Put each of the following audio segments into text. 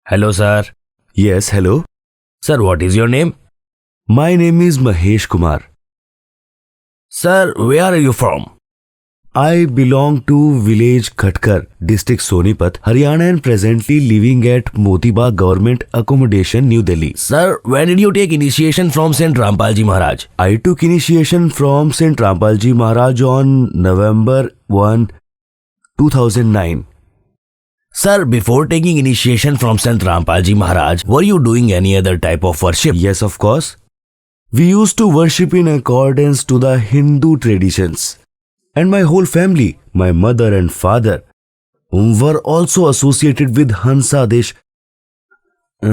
Hello, sir. Yes, hello. Sir, what is your name? My name is Mahesh Kumar. Sir, where are you from? I belong to village Khatkar, district Sonipat, Haryana and presently living at Motiba Government Accommodation, New Delhi. Sir, when did you take initiation from Sant Rampal Ji Maharaj? I took initiation from Sant Rampal Ji Maharaj on November 2009. Sir, before taking initiation from Sant Rampal Ji Maharaj, were you doing any other type of worship? Yes, of course. We used to worship in accordance to the Hindu traditions. And my whole family, my mother and father, were also associated with Hansadesh.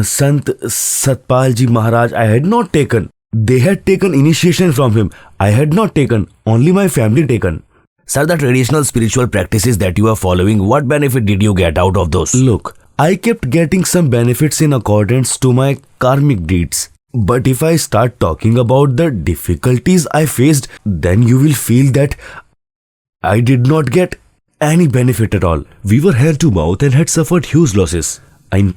Sant Satpal Ji Maharaj I had not taken. They had taken initiation from him. I had not taken. Only my family taken. Sir, the traditional spiritual practices that you are following, what benefit did you get out of those? Look, I kept getting some benefits in accordance to my karmic deeds. But if I start talking about the difficulties I faced, then you will feel that I did not get any benefit at all. We were hand to mouth and had suffered huge losses. In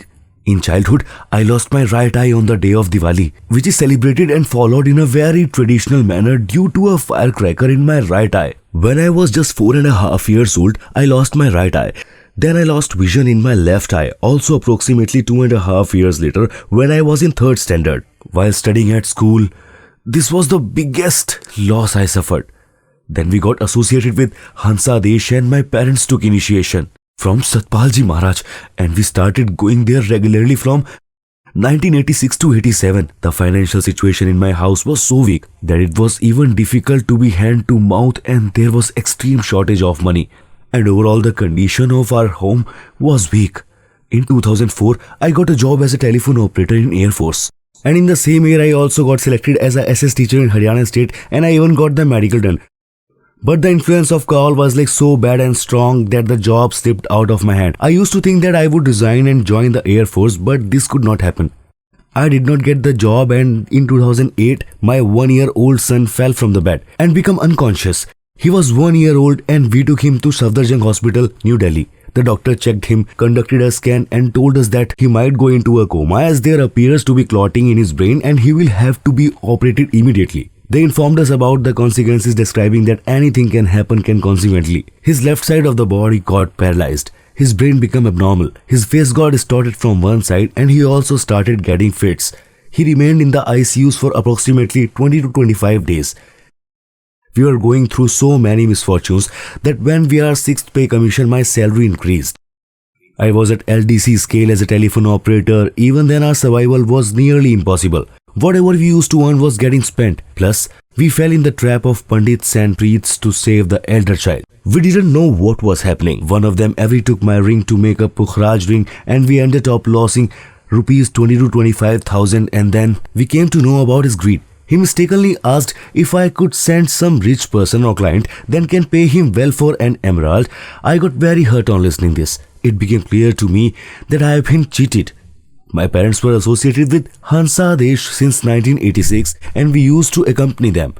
childhood, I lost my right eye on the day of Diwali, which is celebrated and followed in a very traditional manner due to a firecracker in my right eye. When I was just 4.5 years old, I lost my right eye. Then I lost vision in my left eye, also approximately 2.5 years later when I was in 3rd standard. While studying at school, this was the biggest loss I suffered. Then we got associated with Hansadesh and my parents took initiation from Satpal Ji Maharaj and we started going there regularly from 1986 to 87. The financial situation in my house was so weak that it was even difficult to be hand to mouth and there was extreme shortage of money. And overall the condition of our home was weak. In 2004, I got a job as a telephone operator in Air Force. And in the same year, I also got selected as a SS teacher in Haryana state and I even got the medical done. But the influence of alcohol was like so bad and strong that the job slipped out of my hand. I used to think that I would resign and join the Air Force, but this could not happen. I did not get the job and in 2008, my 1-year-old son fell from the bed and became unconscious. He was 1 year old and we took him to Safdarjung Hospital, New Delhi. The doctor checked him, conducted a scan and told us that he might go into a coma as there appears to be clotting in his brain and he will have to be operated immediately. They informed us about the consequences, describing that anything can happen consequently. His left side of the body got paralyzed. His brain became abnormal. His face got distorted from one side and he also started getting fits. He remained in the ICUs for approximately 20 to 25 days. We were going through so many misfortunes that when we are 6th pay commission, my salary increased. I was at LDC scale as a telephone operator. Even then our survival was nearly impossible. Whatever we used to earn was getting spent. Plus, we fell in the trap of Pandits and priests to save the elder child. We didn't know what was happening. One of them every took my ring to make a Pukhraj ring and we ended up losing rupees 20 to 25,000 and then we came to know about his greed. He mistakenly asked if I could send some rich person or client then can pay him well for an emerald. I got very hurt on listening this. It became clear to me that I have been cheated. My parents were associated with Hansadesh since 1986 and we used to accompany them.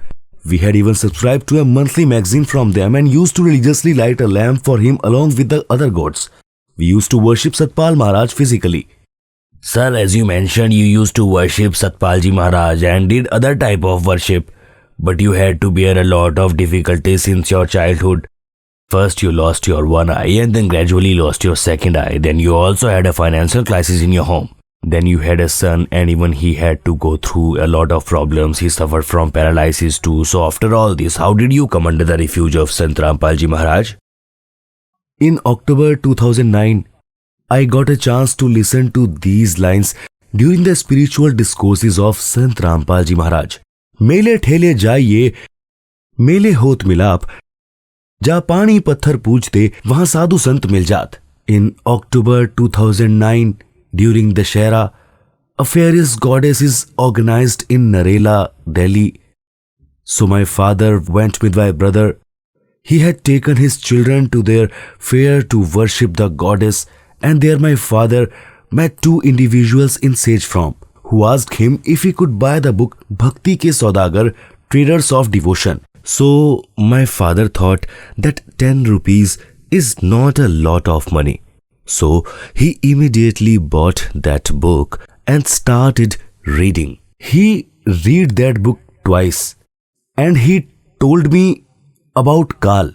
We had even subscribed to a monthly magazine from them and used to religiously light a lamp for him along with the other gods. We used to worship Satpal Maharaj physically. Sir, as you mentioned, you used to worship Satpal Ji Maharaj and did other type of worship. But you had to bear a lot of difficulties since your childhood. First you lost your one eye and then gradually lost your second eye. Then you also had a financial crisis in your home. Then you had a son and even he had to go through a lot of problems. He suffered from paralysis too. So after all this, how did you come under the refuge of Sant Rampal Ji Maharaj? In October 2009, I got a chance to listen to these lines during the spiritual discourses of Sant Rampal Ji Maharaj. Mele thele jaiye, mele hot milap, ja pani patthar poochte, wahan sadhu sant mil jaat. In October 2009, during the Shera, a fairies goddess is organized in Narela, Delhi. So my father went with my brother. He had taken his children to their fair to worship the goddess and there my father met 2 individuals in sage form who asked him if he could buy the book Bhakti Ke Saudagar, Traders of Devotion. So my father thought that 10 rupees is not a lot of money. So he immediately bought that book and started reading. He read that book twice and he told me about Kal,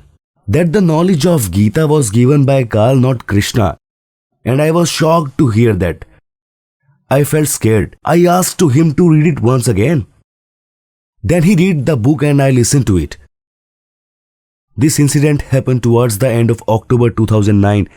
that the knowledge of Gita was given by Kal, not Krishna. And I was shocked to hear that. I felt scared. I asked to him to read it once again. Then he read the book and I listened to it. This incident happened towards the end of October 2009.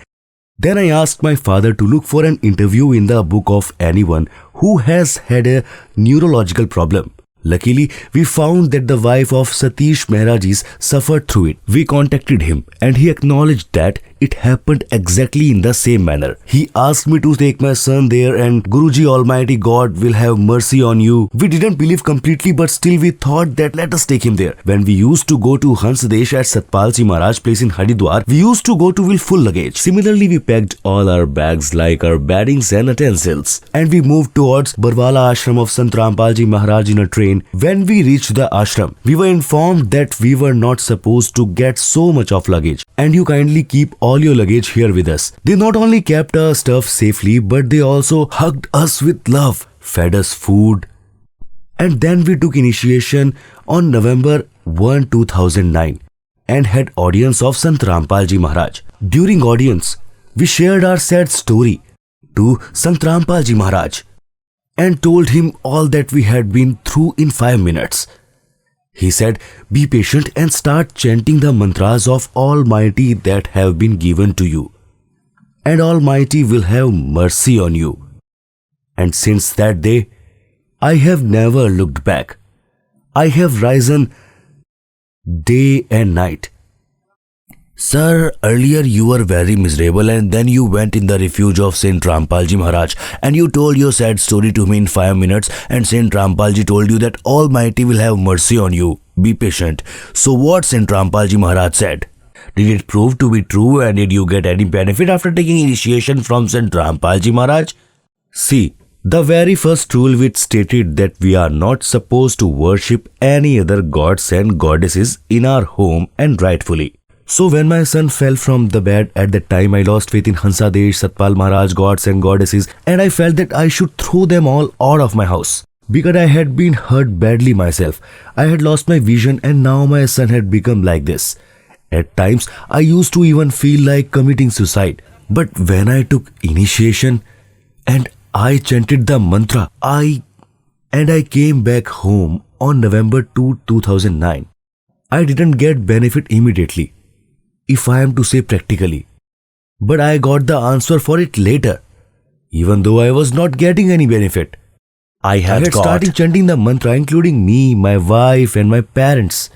Then I asked my father to look for an interview in the book of anyone who has had a neurological problem. Luckily, we found that the wife of Satish Maharajis suffered through it. We contacted him and he acknowledged that it happened exactly in the same manner. He asked me to take my son there and Guruji Almighty God will have mercy on you. We didn't believe completely, but still we thought that let us take him there. When we used to go to Hansadesh at Satpal Ji Maharaj place in Haridwar, we used to go to with full luggage. Similarly, we packed all our bags like our beddings and utensils. And we moved towards Barwala ashram of Sant Rampal Ji Maharaj in a train. When we reached the ashram, we were informed that we were not supposed to get so much of luggage and you kindly keep all your luggage here with us. They not only kept our stuff safely, but they also hugged us with love, fed us food. And then we took initiation on November 1, 2009 and had audience of Sant Rampal Ji Maharaj. During audience, we shared our sad story to Sant Rampal Ji Maharaj and told him all that we had been through in 5 minutes. He said, be patient and start chanting the mantras of Almighty that have been given to you. And Almighty will have mercy on you. And since that day, I have never looked back. I have risen day and night. Sir, earlier you were very miserable and then you went in the refuge of Saint Rampal Ji Maharaj and you told your sad story to me in 5 minutes and Saint Rampal Ji told you that Almighty will have mercy on you. Be patient. So what Saint Rampal Ji Maharaj said? Did it prove to be true and did you get any benefit after taking initiation from Saint Rampal Ji Maharaj? See, the very first rule which stated that we are not supposed to worship any other gods and goddesses in our home and rightfully. So when my son fell from the bed at that time, I lost faith in Hansadesh, Satpal Maharaj, gods and goddesses, and I felt that I should throw them all out of my house. Because I had been hurt badly myself. I had lost my vision and now my son had become like this. At times, I used to even feel like committing suicide. But when I took initiation and I chanted the mantra, I came back home on November 2, 2009. I didn't get benefit immediately, if I am to say practically. But I got the answer for it later, even though I was not getting any benefit. I had started chanting the mantra, including me, my wife and my parents.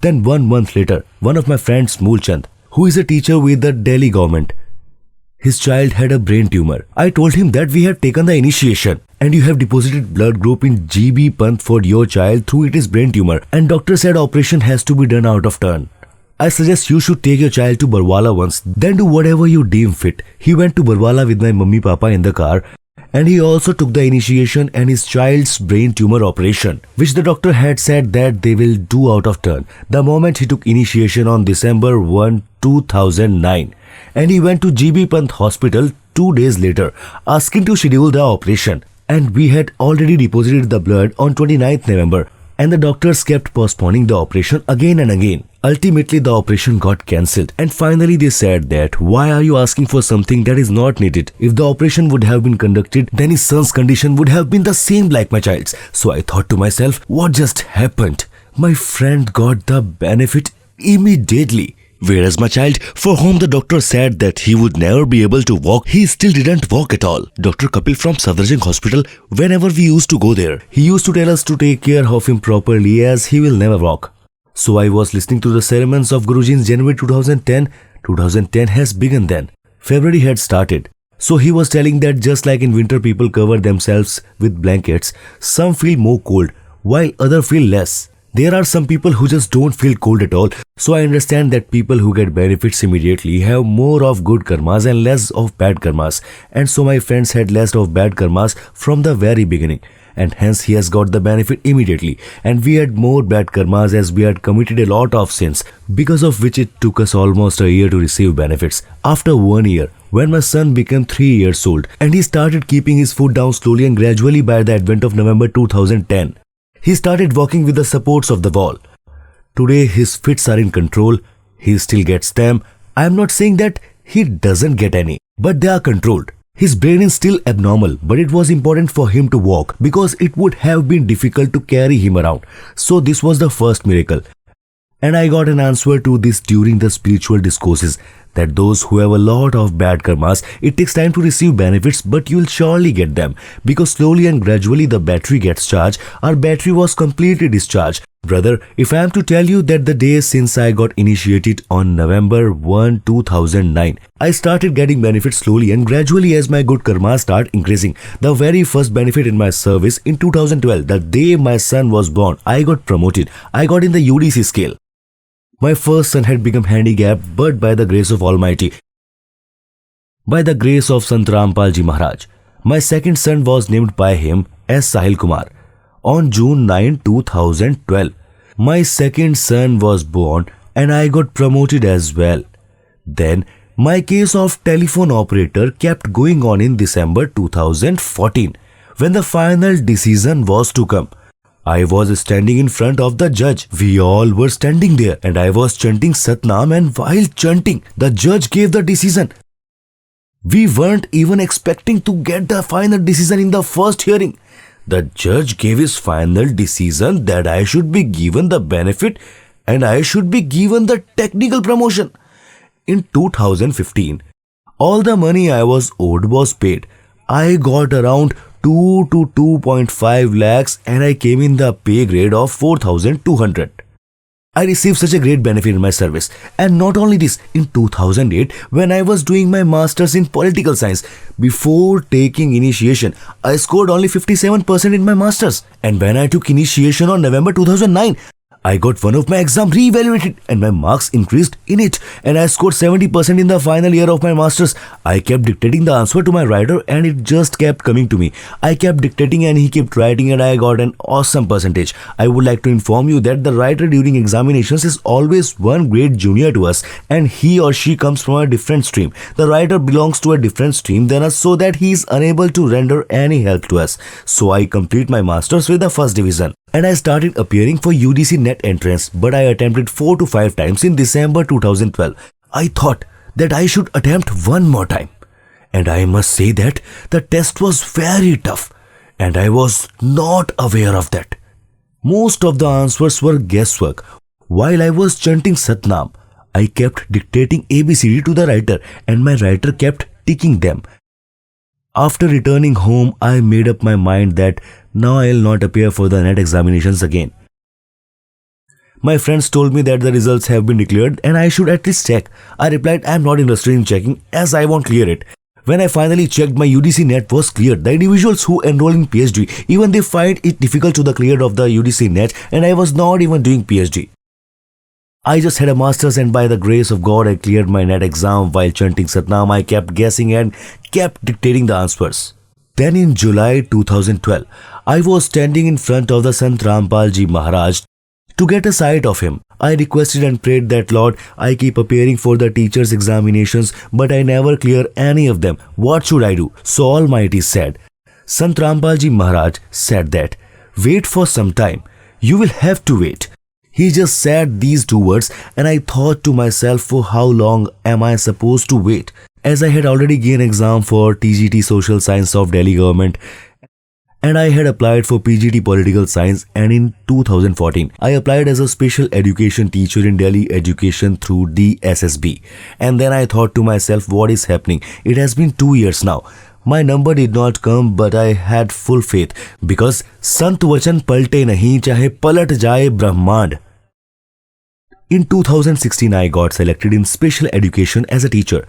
Then 1 month later, one of my friends, Moolchand, who is a teacher with the Delhi government, his child had a brain tumor. I told him that we have taken the initiation and you have deposited blood group in GB Pant for your child through its brain tumor and doctor said operation has to be done out of turn. I suggest you should take your child to Barwala once, then do whatever you deem fit. He went to Barwala with my mummy papa in the car and he also took the initiation and his child's brain tumor operation, which the doctor had said that they will do out of turn. The moment he took initiation on December 1, 2009 and he went to GB Pant hospital 2 days later asking to schedule the operation and we had already deposited the blood on 29th November and the doctors kept postponing the operation again and again. Ultimately, the operation got cancelled and finally they said that why are you asking for something that is not needed? If the operation would have been conducted, then his son's condition would have been the same like my child's. So I thought to myself, what just happened? My friend got the benefit immediately. Whereas my child, for whom the doctor said that he would never be able to walk, he still didn't walk at all. Dr. Kapil from Sadarjung Hospital, whenever we used to go there, he used to tell us to take care of him properly as he will never walk. So I was listening to the sermons of Guruji in January 2010. 2010 has begun then. February had started. So he was telling that just like in winter people cover themselves with blankets, some feel more cold while others feel less. There are some people who just don't feel cold at all. So I understand that people who get benefits immediately have more of good karmas and less of bad karmas. And so my friends had less of bad karmas from the very beginning. and hence he has got the benefit immediately. And we had more bad karmas as we had committed a lot of sins, because of which it took us almost a year to receive benefits. After 1 year, when my son became 3 years old and he started keeping his foot down slowly and gradually by the advent of November 2010, he started walking with the supports of the wall. Today his fits are in control. He still gets them. I am not saying that he doesn't get any, but they are controlled. His brain is still abnormal, but it was important for him to walk because it would have been difficult to carry him around. So this was the first miracle. And I got an answer to this during the spiritual discourses, that those who have a lot of bad karmas, it takes time to receive benefits, but you'll surely get them, because slowly and gradually the battery gets charged. Our battery was completely discharged. Brother, if I am to tell you that the day since I got initiated on November 1, 2009, I started getting benefits slowly and gradually as my good karma start increasing. The very first benefit in my service in 2012, the day my son was born, I got promoted. I got in the UDC scale. My first son had become handicapped, but by the grace of Almighty, by the grace of Sant Rampal Ji Maharaj, my second son was named by him as Sahil Kumar. On June 9, 2012, my second son was born and I got promoted as well. Then, my case of telephone operator kept going on in December 2014, when the final decision was to come. I was standing in front of the judge. We all were standing there and I was chanting Satnam, and while chanting, the judge gave the decision. We weren't even expecting to get the final decision in the first hearing. The judge gave his final decision that I should be given the benefit and I should be given the technical promotion. In 2015, all the money I was owed was paid. I got around 2 to 2.5 lakhs and I came in the pay grade of 4,200. I received such a great benefit in my service. And not only this, in 2008, when I was doing my masters in political science, before taking initiation, I scored only 57% in my masters. And when I took initiation on November 2009, I got one of my exam re-evaluated and my marks increased in it, and I scored 70% in the final year of my masters. I kept dictating the answer to my writer and it just kept coming to me. I kept dictating and he kept writing and I got an awesome percentage. I would like to inform you that the writer during examinations is always one grade junior to us and he or she comes from a different stream. The writer belongs to a different stream than us, so that he is unable to render any help to us. So I complete my masters with the first division. And I started appearing for UDC net entrance, but I attempted 4 to 5 times in December 2012. I thought that I should attempt one more time. And I must say that the test was very tough and I was not aware of that. Most of the answers were guesswork. While I was chanting Satnam, I kept dictating ABCD to the writer and my writer kept ticking them. After returning home, I made up my mind that now I'll not appear for the net examinations again. My friends told me that the results have been declared and I should at least check. I replied, I am not interested in checking as I won't clear it. When I finally checked, my UDC net was cleared. The individuals who enroll in PhD, even they find it difficult to the clear of the UDC net, and I was not even doing PhD. I just had a master's and by the grace of God I cleared my net exam. While chanting Satnam, I kept guessing and kept dictating the answers. Then in July 2012, I was standing in front of the Sant Rampal Ji Maharaj to get a sight of him. I requested and prayed that, Lord, I keep appearing for the teachers' examinations, but I never clear any of them. What should I do? So Almighty said. Sant Rampal Ji Maharaj said that, wait for some time. You will have to wait. He just said these 2 words and I thought to myself, for how long am I supposed to wait? As I had already given exam for TGT Social Science of Delhi Government and I had applied for PGT Political Science, and in 2014 I applied as a special education teacher in Delhi Education through DSSB. And then I thought to myself, what is happening? It has been 2 years now. My number did not come, but I had full faith because Sant Vachan palte nahi chahe palat jaye Brahmand. In 2016, I got selected in special education as a teacher.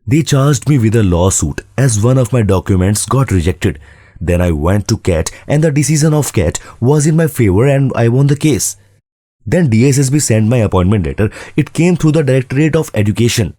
They charged me with a lawsuit as one of my documents got rejected. Then I went to CAT and the decision of CAT was in my favor and I won the case. Then DSSB sent my appointment letter. It came through the Directorate of Education.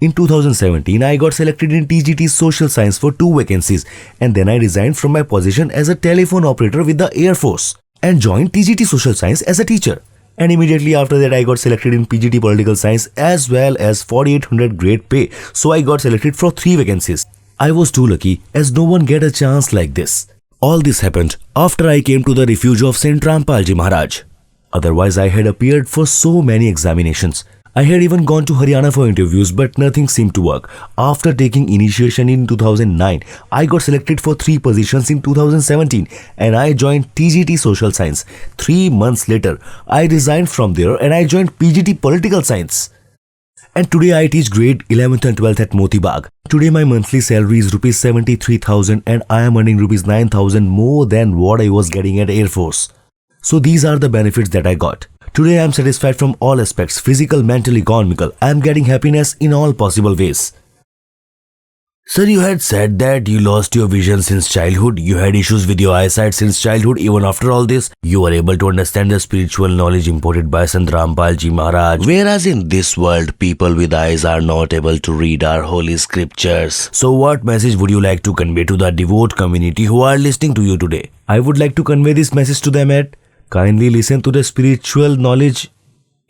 In 2017, I got selected in TGT Social Science for 2 vacancies, and then I resigned from my position as a telephone operator with the Air Force and joined TGT Social Science as a teacher. And immediately after that, I got selected in PGT Political Science as well as 4800 grade pay, so I got selected for 3 vacancies. I was too lucky as no one get a chance like this. All this happened after I came to the refuge of Sant Rampal Ji Maharaj. Otherwise, I had appeared for so many examinations. I had even gone to Haryana for interviews, but nothing seemed to work. After taking initiation in 2009, I got selected for 3 positions in 2017 and I joined TGT Social Science. 3 months later, I resigned from there and I joined PGT Political Science. And today I teach grade 11th and 12th at Motibag. Today my monthly salary is rupees 73,000 and I am earning rupees 9,000 more than what I was getting at Air Force. So these are the benefits that I got. Today I am satisfied from all aspects, physical, mental, economical. I am getting happiness in all possible ways. Sir, you had said that you lost your vision since childhood. You had issues with your eyesight since childhood. Even after all this, you were able to understand the spiritual knowledge imparted by Sant Rampal Ji Maharaj. Whereas in this world, people with eyes are not able to read our holy scriptures. So what message would you like to convey to the devout community who are listening to you today? I would like to convey this message to them at kindly listen to the spiritual knowledge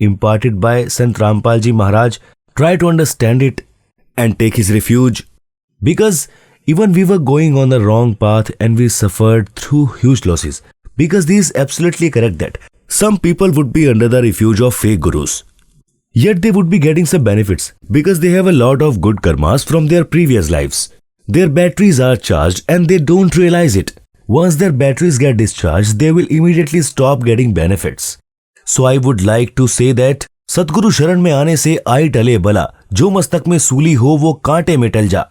imparted by Sant Rampal Ji Maharaj. Try to understand it and take his refuge. Because even we were going on the wrong path and we suffered through huge losses. Because this is absolutely correct that some people would be under the refuge of fake gurus. Yet they would be getting some benefits because they have a lot of good karmas from their previous lives. Their batteries are charged and they don't realize it. Once their batteries get discharged, they will immediately stop getting benefits. So I would like to say that सतगुरु शरण में आने से आई टले बला, जो मस्तक में सूली हो वो कांटे में टल जा.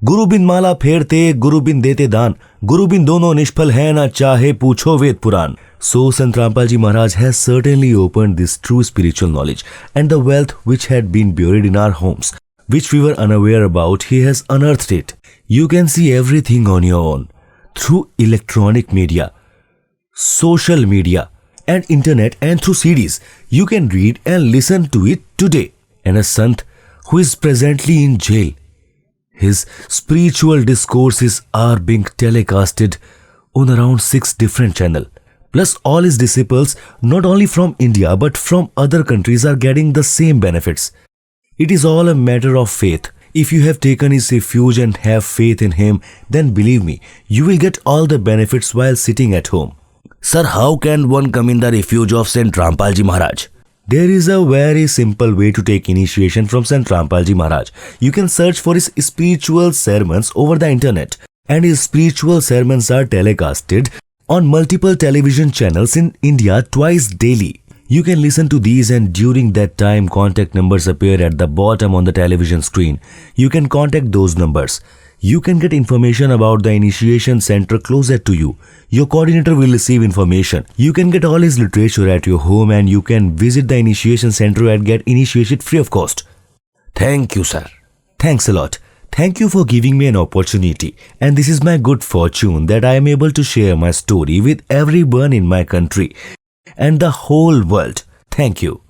गुरु बिन माला फेरते, गुरु बिन देते दान, गुरु बिन दोनों निष्फल है ना चाहे पूछो Veda Purana. So Sant Rampal Ji Maharaj has certainly opened this true spiritual knowledge and the wealth which had been buried in our homes, which we were unaware about, he has unearthed it. You can see everything on your own through electronic media, social media and internet, and through CDs. You can read and listen to it today. And a Sant who is presently in jail, his spiritual discourses are being telecasted on around 6 different channels. Plus all his disciples, not only from India but from other countries, are getting the same benefits. It is all a matter of faith. If you have taken his refuge and have faith in him, then believe me, you will get all the benefits while sitting at home. Sir, how can one come in the refuge of Sant Rampal Ji Maharaj? There is a very simple way to take initiation from Sant Rampal Ji Maharaj. You can search for his spiritual sermons over the internet, and his spiritual sermons are telecasted on multiple television channels in India twice daily. You can listen to these, and during that time contact numbers appear at the bottom on the television screen. You can contact those numbers. You can get information about the initiation center closer to you. Your coordinator will receive information. You can get all his literature at your home, and you can visit the initiation center and get initiated free of cost. Thank you, sir. Thanks a lot. Thank you for giving me an opportunity, and this is my good fortune that I am able to share my story with everyone in my country and the whole world. Thank you.